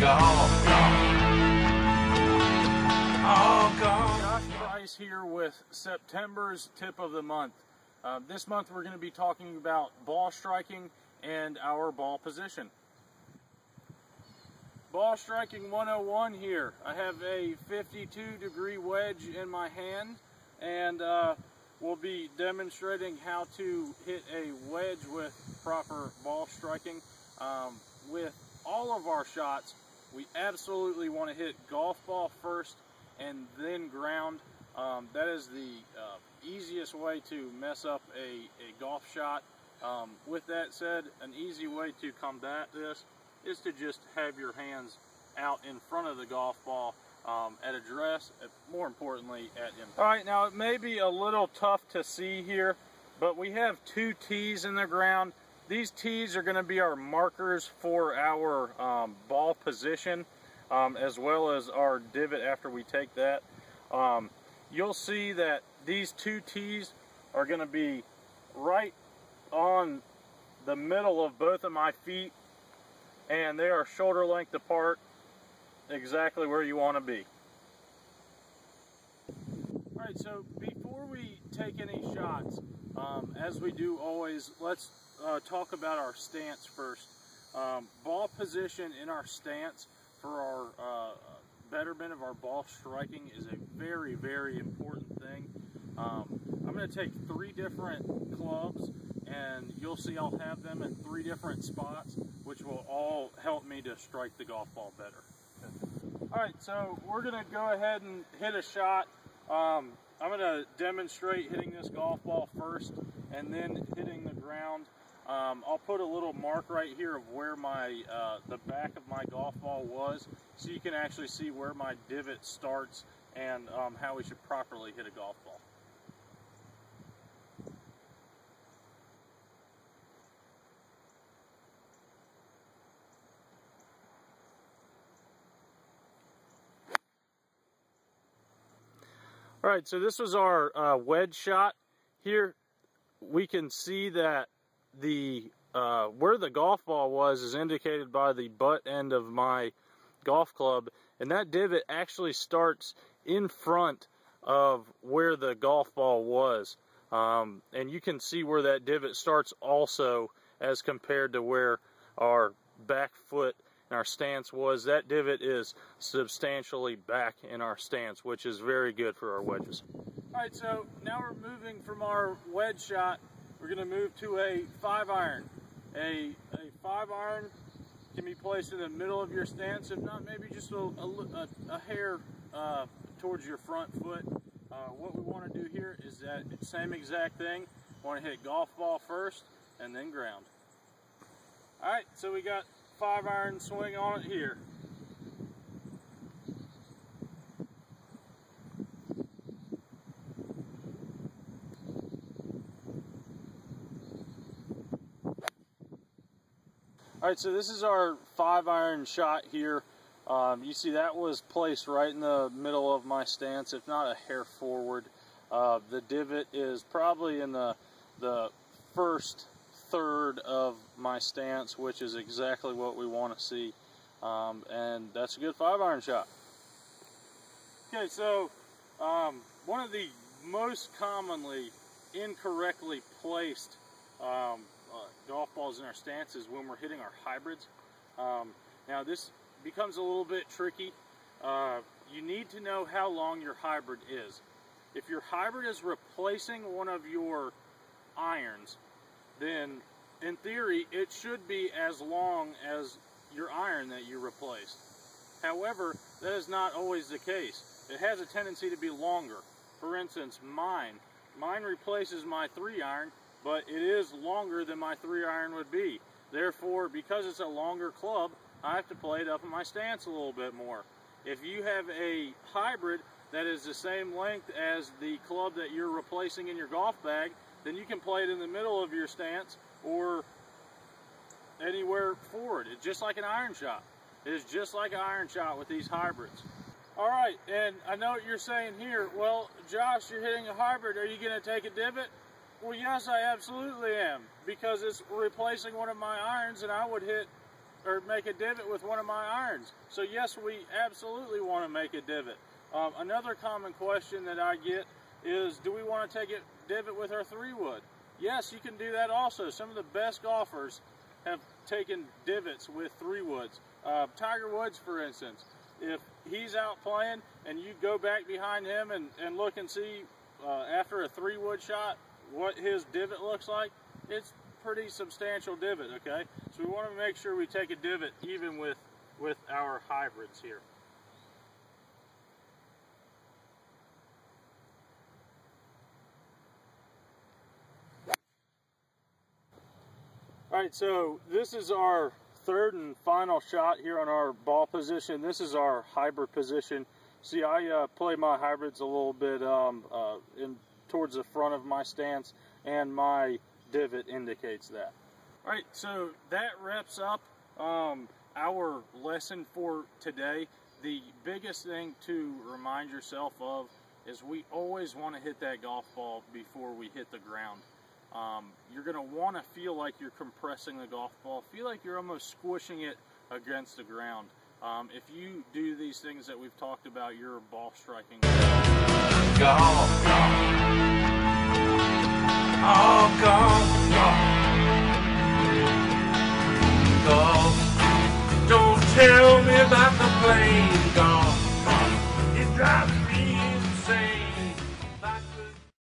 golf, all golf. Josh Price here with September's tip of the month. This month we're going to be talking about ball striking and our ball position. Ball striking 101 here. I have a 52-degree wedge in my hand, and we'll be demonstrating how to hit a wedge with proper ball striking. With all of our shots, we absolutely want to hit golf ball first and then ground. That is the easiest way to mess up a golf shot. With that said, an easy way to combat this is to just have your hands out in front of the golf ball at address, more importantly at impact. All right, now it may be a little tough to see here, but we have 2 tees in the ground. These tees are going to be our markers for our ball position, as well as our divot after we take that. You'll see that these 2 tees are going to be right on the middle of both of my feet, and they are shoulder length apart, exactly where you want to be. Alright, so before we take any shots, as we do always, let's talk about our stance first. Ball position in our stance for our betterment of our ball striking is a very, very important thing. I'm going to take 3 different clubs, and you'll see I'll have them in 3 different spots, which will all help me to strike the golf ball better. Alright, so we're going to go ahead and hit a shot. I'm going to demonstrate hitting this golf ball first and then hitting the ground. I'll put a little mark right here of where my the back of my golf ball was, so you can actually see where my divot starts and how we should properly hit a golf ball. All right, so this was our wedge shot. Here we can see that the where the golf ball was is indicated by the butt end of my golf club, and that divot actually starts in front of where the golf ball was. And you can see where that divot starts also as compared to where our back foot and our stance was. That divot is substantially back in our stance, which is very good for our wedges. Alright, so now we're moving from our wedge shot. We're going to move to a 5-iron. A 5-iron can be placed in the middle of your stance, if not maybe just a hair towards your front foot. What we want to do here is that same exact thing. We want to hit golf ball first and then ground. Alright, so we got 5-iron swing on it here. Alright, so this is our 5-iron shot here. You see that was placed right in the middle of my stance, if not a hair forward. The divot is probably in the first third of my stance, which is exactly what we want to see. And that's a good 5-iron shot. Okay, so one of the most commonly incorrectly placed golf balls in our stance is when we're hitting our hybrids. Now this becomes a little bit tricky. You need to know how long your hybrid is. If your hybrid is replacing one of your irons, then in theory it should be as long as your iron that you replaced. However, that is not always the case. It has a tendency to be longer. For instance, mine replaces my 3-iron, but it is longer than my 3-iron would be. Therefore, because it's a longer club, I have to play it up in my stance a little bit more. If you have a hybrid that is the same length as the club that you're replacing in your golf bag, then you can play it in the middle of your stance or anywhere forward. It's just like an iron shot. It is just like an iron shot with these hybrids. Alright, and I know what you're saying here. Well, Josh, you're hitting a hybrid. Are you going to take a divot? Well, yes, I absolutely am, because it's replacing one of my irons, and I would hit or make a divot with one of my irons. So yes, we absolutely want to make a divot. Another common question that I get is, do we want to take a divot with our 3-wood? Yes, you can do that also. Some of the best golfers have taken divots with 3-woods. Tiger Woods, for instance, if he's out playing and you go back behind him and look and see after a 3-wood shot what his divot looks like, it's pretty substantial divot, okay? So we want to make sure we take a divot even with our hybrids here. Alright, so this is our third and final shot here on our ball position. This is our hybrid position. See, I play my hybrids a little bit towards the front of my stance, and my divot indicates that. Alright, so that wraps up our lesson for today. The biggest thing to remind yourself of is we always want to hit that golf ball before we hit the ground. You're going to want to feel like you're compressing the golf ball, feel like you're almost squishing it against the ground. If you do these things that we've talked about, your ball striking. Golf, golf. Oh, golf, golf. Golf. Don't tell me about the plane.